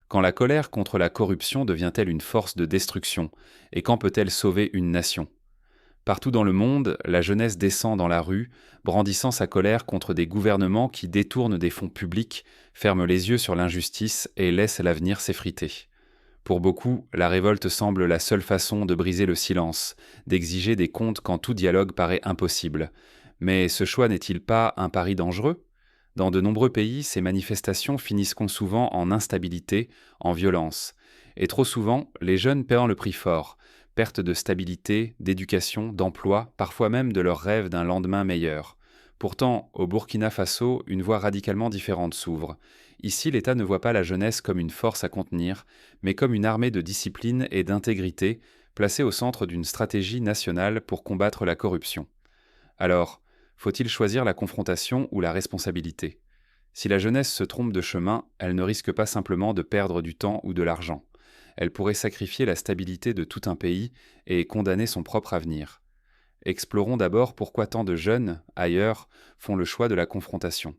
Quand la colère contre la corruption devient-elle une force de destruction? Et quand peut-elle sauver une nation? Partout dans le monde, la jeunesse descend dans la rue, brandissant sa colère contre des gouvernements qui détournent des fonds publics, ferment les yeux sur l'injustice et laissent l'avenir s'effriter. Pour beaucoup, la révolte semble la seule façon de briser le silence, d'exiger des comptes quand tout dialogue paraît impossible. Mais ce choix n'est-il pas un pari dangereux? Dans de nombreux pays, ces manifestations finissent souvent en instabilité, en violence. Et trop souvent, les jeunes paient le prix fort. Perte de stabilité, d'éducation, d'emploi, parfois même de leur rêve d'un lendemain meilleur. Pourtant, au Burkina Faso, une voie radicalement différente s'ouvre. Ici, l'État ne voit pas la jeunesse comme une force à contenir, mais comme une armée de discipline et d'intégrité, placée au centre d'une stratégie nationale pour combattre la corruption. Alors, faut-il choisir la confrontation ou la responsabilité? Si la jeunesse se trompe de chemin, elle ne risque pas simplement de perdre du temps ou de l'argent. Elle pourrait sacrifier la stabilité de tout un pays et condamner son propre avenir. Explorons d'abord pourquoi tant de jeunes, ailleurs, font le choix de la confrontation.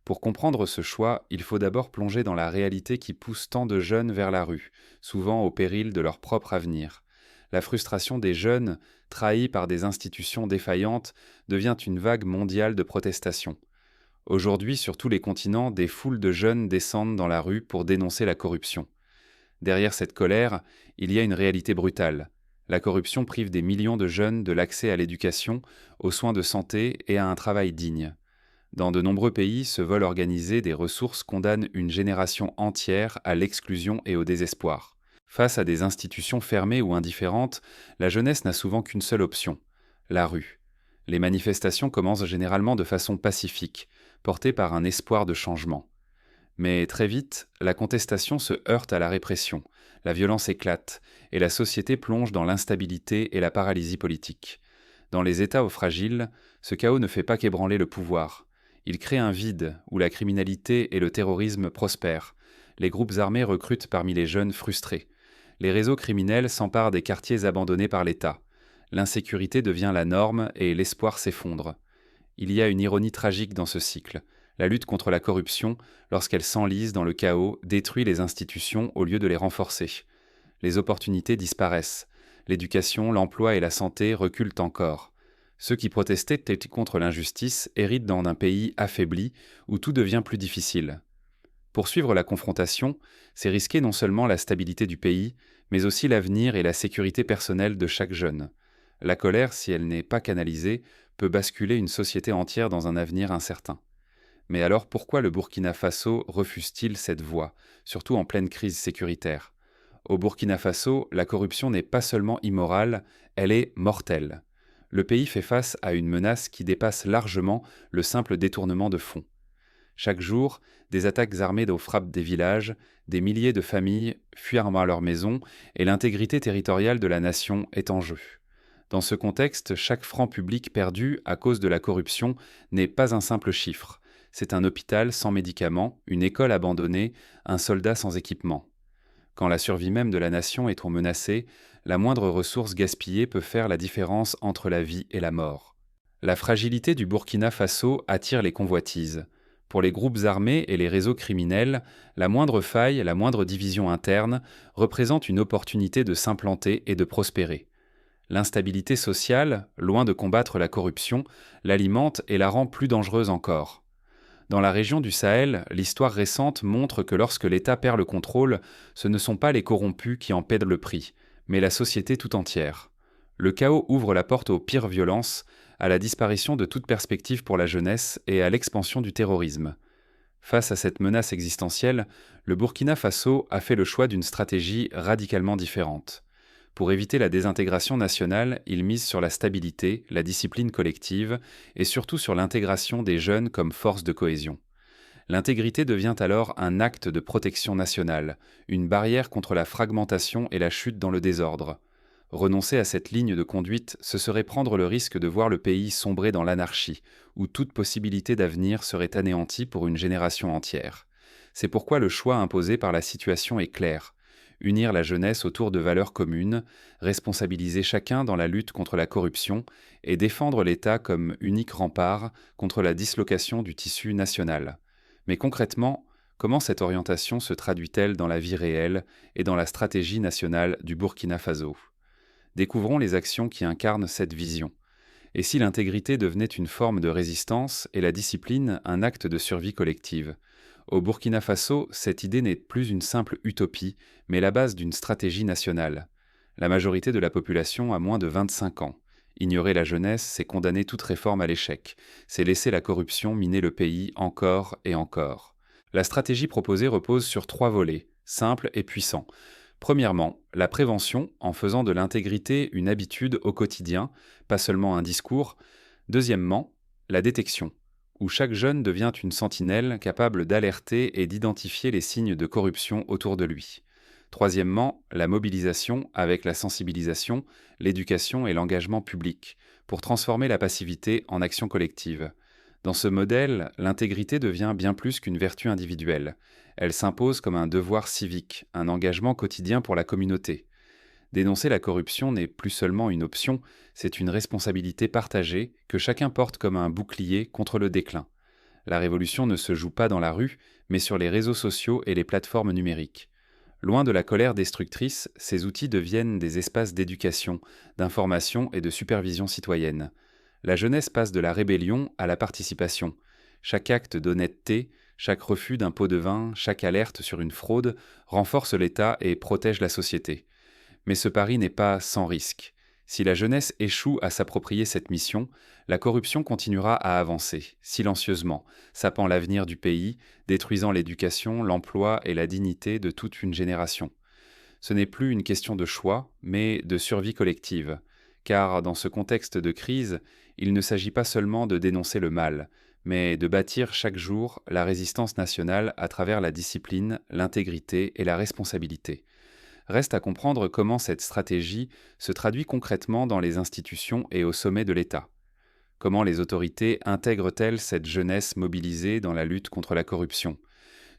Pour comprendre ce choix, il faut d'abord plonger dans la réalité qui pousse tant de jeunes vers la rue, souvent au péril de leur propre avenir. La frustration des jeunes, trahis par des institutions défaillantes, devient une vague mondiale de protestation. Aujourd'hui, sur tous les continents, des foules de jeunes descendent dans la rue pour dénoncer la corruption. Derrière cette colère, il y a une réalité brutale. La corruption prive des millions de jeunes de l'accès à l'éducation, aux soins de santé et à un travail digne. Dans de nombreux pays, ce vol organisé des ressources condamne une génération entière à l'exclusion et au désespoir. Face à des institutions fermées ou indifférentes, la jeunesse n'a souvent qu'une seule option, la rue. Les manifestations commencent généralement de façon pacifique, portées par un espoir de changement. Mais très vite, la contestation se heurte à la répression, la violence éclate, et la société plonge dans l'instabilité et la paralysie politique. Dans les États fragiles, ce chaos ne fait pas qu'ébranler le pouvoir. Il crée un vide où la criminalité et le terrorisme prospèrent. Les groupes armés recrutent parmi les jeunes frustrés. Les réseaux criminels s'emparent des quartiers abandonnés par l'État. L'insécurité devient la norme et l'espoir s'effondre. Il y a une ironie tragique dans ce cycle. La lutte contre la corruption, lorsqu'elle s'enlise dans le chaos, détruit les institutions au lieu de les renforcer. Les opportunités disparaissent. L'éducation, l'emploi et la santé reculent encore. Ceux qui protestaient contre l'injustice héritent d'un pays affaibli où tout devient plus difficile. Poursuivre la confrontation, c'est risquer non seulement la stabilité du pays, mais aussi l'avenir et la sécurité personnelle de chaque jeune. La colère, si elle n'est pas canalisée, peut basculer une société entière dans un avenir incertain. Mais alors pourquoi le Burkina Faso refuse-t-il cette voie, surtout en pleine crise sécuritaire? Au Burkina Faso, la corruption n'est pas seulement immorale, elle est mortelle. Le pays fait face à une menace qui dépasse largement le simple détournement de fonds. Chaque jour, des attaques armées frappent des villages, des milliers de familles fuient à leur maison et l'intégrité territoriale de la nation est en jeu. Dans ce contexte, chaque franc public perdu à cause de la corruption n'est pas un simple chiffre. C'est un hôpital sans médicaments, une école abandonnée, un soldat sans équipement. Quand la survie même de la nation est trop menacée, la moindre ressource gaspillée peut faire la différence entre la vie et la mort. La fragilité du Burkina Faso attire les convoitises. Pour les groupes armés et les réseaux criminels, la moindre faille, la moindre division interne représente une opportunité de s'implanter et de prospérer. L'instabilité sociale, loin de combattre la corruption, l'alimente et la rend plus dangereuse encore. Dans la région du Sahel, l'histoire récente montre que lorsque l'État perd le contrôle, ce ne sont pas les corrompus qui en paient le prix, mais la société tout entière. Le chaos ouvre la porte aux pires violences, à la disparition de toute perspective pour la jeunesse et à l'expansion du terrorisme. Face à cette menace existentielle, le Burkina Faso a fait le choix d'une stratégie radicalement différente. Pour éviter la désintégration nationale, il mise sur la stabilité, la discipline collective et surtout sur l'intégration des jeunes comme force de cohésion. L'intégrité devient alors un acte de protection nationale, une barrière contre la fragmentation et la chute dans le désordre. Renoncer à cette ligne de conduite, ce serait prendre le risque de voir le pays sombrer dans l'anarchie, où toute possibilité d'avenir serait anéantie pour une génération entière. C'est pourquoi le choix imposé par la situation est clair. Unir la jeunesse autour de valeurs communes, responsabiliser chacun dans la lutte contre la corruption et défendre l'État comme unique rempart contre la dislocation du tissu national. Mais concrètement, Comment cette orientation se traduit-elle dans la vie réelle et dans la stratégie nationale du Burkina Faso? Découvrons les actions qui incarnent cette vision. Et si l'intégrité devenait une forme de résistance et la discipline un acte de survie collective? Au Burkina Faso, cette idée n'est plus une simple utopie, mais la base d'une stratégie nationale. La majorité de la population a moins de 25 ans. Ignorer la jeunesse, c'est condamner toute réforme à l'échec. C'est laisser la corruption miner le pays encore et encore. La stratégie proposée repose sur 3 volets, simples et puissants. Premièrement, la prévention, en faisant de l'intégrité une habitude au quotidien, pas seulement un discours. Deuxièmement, la détection, où chaque jeune devient une sentinelle capable d'alerter et d'identifier les signes de corruption autour de lui. Troisièmement, la mobilisation avec la sensibilisation, l'éducation et l'engagement public, pour transformer la passivité en action collective. Dans ce modèle, l'intégrité devient bien plus qu'une vertu individuelle. Elle s'impose comme un devoir civique, un engagement quotidien pour la communauté. Dénoncer la corruption n'est plus seulement une option, c'est une responsabilité partagée que chacun porte comme un bouclier contre le déclin. La révolution ne se joue pas dans la rue, mais sur les réseaux sociaux et les plateformes numériques. Loin de la colère destructrice, ces outils deviennent des espaces d'éducation, d'information et de supervision citoyenne. La jeunesse passe de la rébellion à la participation. Chaque acte d'honnêteté, chaque refus d'un pot de vin, chaque alerte sur une fraude renforce l'État et protège la société. Mais ce pari n'est pas sans risque. Si la jeunesse échoue à s'approprier cette mission, la corruption continuera à avancer, silencieusement, sapant l'avenir du pays, détruisant l'éducation, l'emploi et la dignité de toute une génération. Ce n'est plus une question de choix, mais de survie collective. Car dans ce contexte de crise, il ne s'agit pas seulement de dénoncer le mal, mais de bâtir chaque jour la résistance nationale à travers la discipline, l'intégrité et la responsabilité. Reste à comprendre comment cette stratégie se traduit concrètement dans les institutions et au sommet de l'État. Comment les autorités intègrent-elles cette jeunesse mobilisée dans la lutte contre la corruption?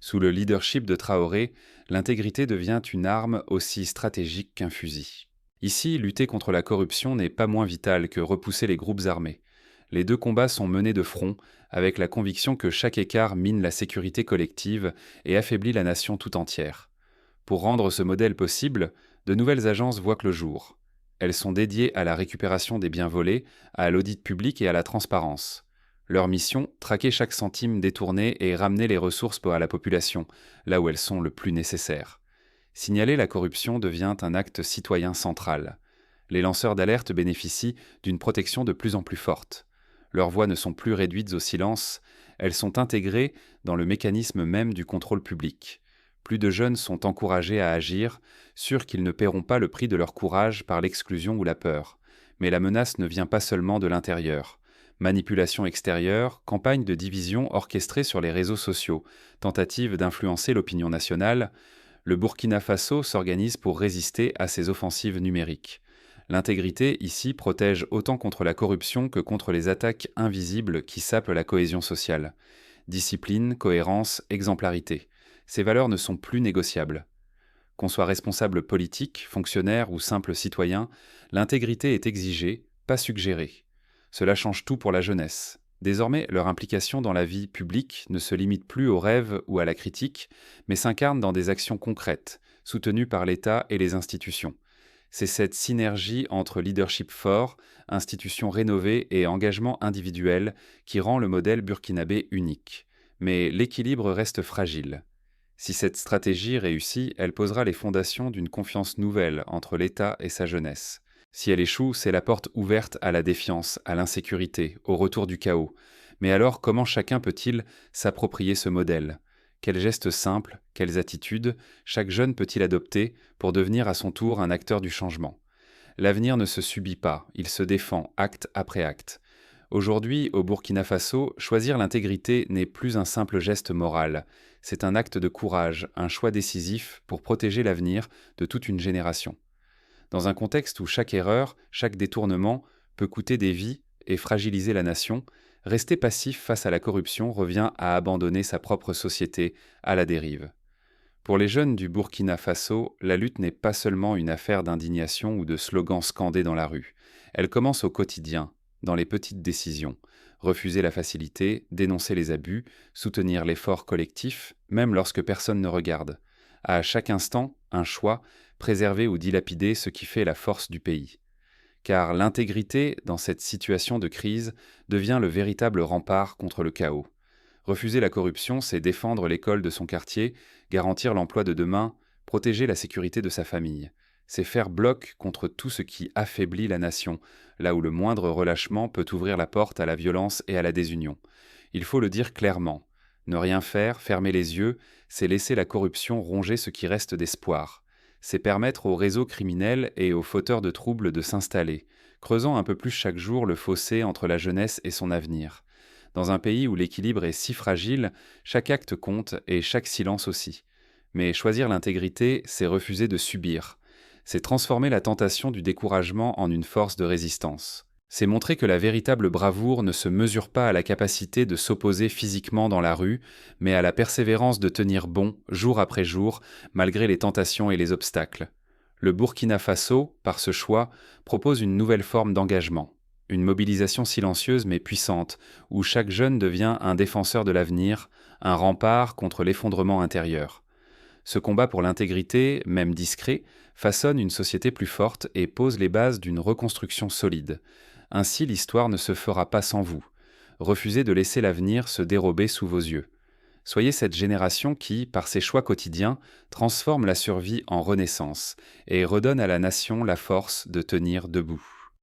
Sous le leadership de Traoré, l'intégrité devient une arme aussi stratégique qu'un fusil. Ici, lutter contre la corruption n'est pas moins vital que repousser les groupes armés. Les deux combats sont menés de front, avec la conviction que chaque écart mine la sécurité collective et affaiblit la nation tout entière. Pour rendre ce modèle possible, de nouvelles agences voient le jour. Elles sont dédiées à la récupération des biens volés, à l'audit public et à la transparence. Leur mission, traquer chaque centime détourné et ramener les ressources à la population, là où elles sont le plus nécessaires. Signaler la corruption devient un acte citoyen central. Les lanceurs d'alerte bénéficient d'une protection de plus en plus forte. Leurs voix ne sont plus réduites au silence, elles sont intégrées dans le mécanisme même du contrôle public. Plus de jeunes sont encouragés à agir, sûrs qu'ils ne paieront pas le prix de leur courage par l'exclusion ou la peur. Mais la menace ne vient pas seulement de l'intérieur. Manipulation extérieure, campagne de division orchestrée sur les réseaux sociaux, tentative d'influencer l'opinion nationale, le Burkina Faso s'organise pour résister à ces offensives numériques. L'intégrité, ici, protège autant contre la corruption que contre les attaques invisibles qui sapent la cohésion sociale. Discipline, cohérence, exemplarité. Ces valeurs ne sont plus négociables. Qu'on soit responsable politique, fonctionnaire ou simple citoyen, l'intégrité est exigée, pas suggérée. Cela change tout pour la jeunesse. Désormais, leur implication dans la vie publique ne se limite plus aux rêves ou à la critique, mais s'incarne dans des actions concrètes, soutenues par l'État et les institutions. C'est cette synergie entre leadership fort, institutions rénovées et engagement individuel qui rend le modèle burkinabé unique. Mais l'équilibre reste fragile. Si cette stratégie réussit, elle posera les fondations d'une confiance nouvelle entre l'État et sa jeunesse. Si elle échoue, c'est la porte ouverte à la défiance, à l'insécurité, au retour du chaos. Mais alors, comment chacun peut-il s'approprier ce modèle? Quels gestes simples, quelles attitudes chaque jeune peut-il adopter pour devenir à son tour un acteur du changement? L'avenir ne se subit pas, il se défend acte après acte. Aujourd'hui, au Burkina Faso, choisir l'intégrité n'est plus un simple geste moral. C'est un acte de courage, un choix décisif pour protéger l'avenir de toute une génération. Dans un contexte où chaque erreur, chaque détournement peut coûter des vies et fragiliser la nation, rester passif face à la corruption revient à abandonner sa propre société à la dérive. Pour les jeunes du Burkina Faso, la lutte n'est pas seulement une affaire d'indignation ou de slogans scandés dans la rue. Elle commence au quotidien, dans les petites décisions. Refuser la facilité, dénoncer les abus, soutenir l'effort collectif, même lorsque personne ne regarde. À chaque instant, un choix, préserver ou dilapider ce qui fait la force du pays. Car l'intégrité, dans cette situation de crise, devient le véritable rempart contre le chaos. Refuser la corruption, c'est défendre l'école de son quartier, garantir l'emploi de demain, protéger la sécurité de sa famille. C'est faire bloc contre tout ce qui affaiblit la nation, là où le moindre relâchement peut ouvrir la porte à la violence et à la désunion. Il faut le dire clairement. Ne rien faire, fermer les yeux, c'est laisser la corruption ronger ce qui reste d'espoir. C'est permettre aux réseaux criminels et aux fauteurs de troubles de s'installer, creusant un peu plus chaque jour le fossé entre la jeunesse et son avenir. Dans un pays où l'équilibre est si fragile, chaque acte compte et chaque silence aussi. Mais choisir l'intégrité, c'est refuser de subir. C'est transformer la tentation du découragement en une force de résistance. C'est montrer que la véritable bravoure ne se mesure pas à la capacité de s'opposer physiquement dans la rue, mais à la persévérance de tenir bon, jour après jour, malgré les tentations et les obstacles. Le Burkina Faso, par ce choix, propose une nouvelle forme d'engagement. Une mobilisation silencieuse mais puissante, où chaque jeune devient un défenseur de l'avenir, un rempart contre l'effondrement intérieur. Ce combat pour l'intégrité, même discret, façonne une société plus forte et pose les bases d'une reconstruction solide. Ainsi, l'histoire ne se fera pas sans vous. Refusez de laisser l'avenir se dérober sous vos yeux. Soyez cette génération qui, par ses choix quotidiens, transforme la survie en renaissance et redonne à la nation la force de tenir debout.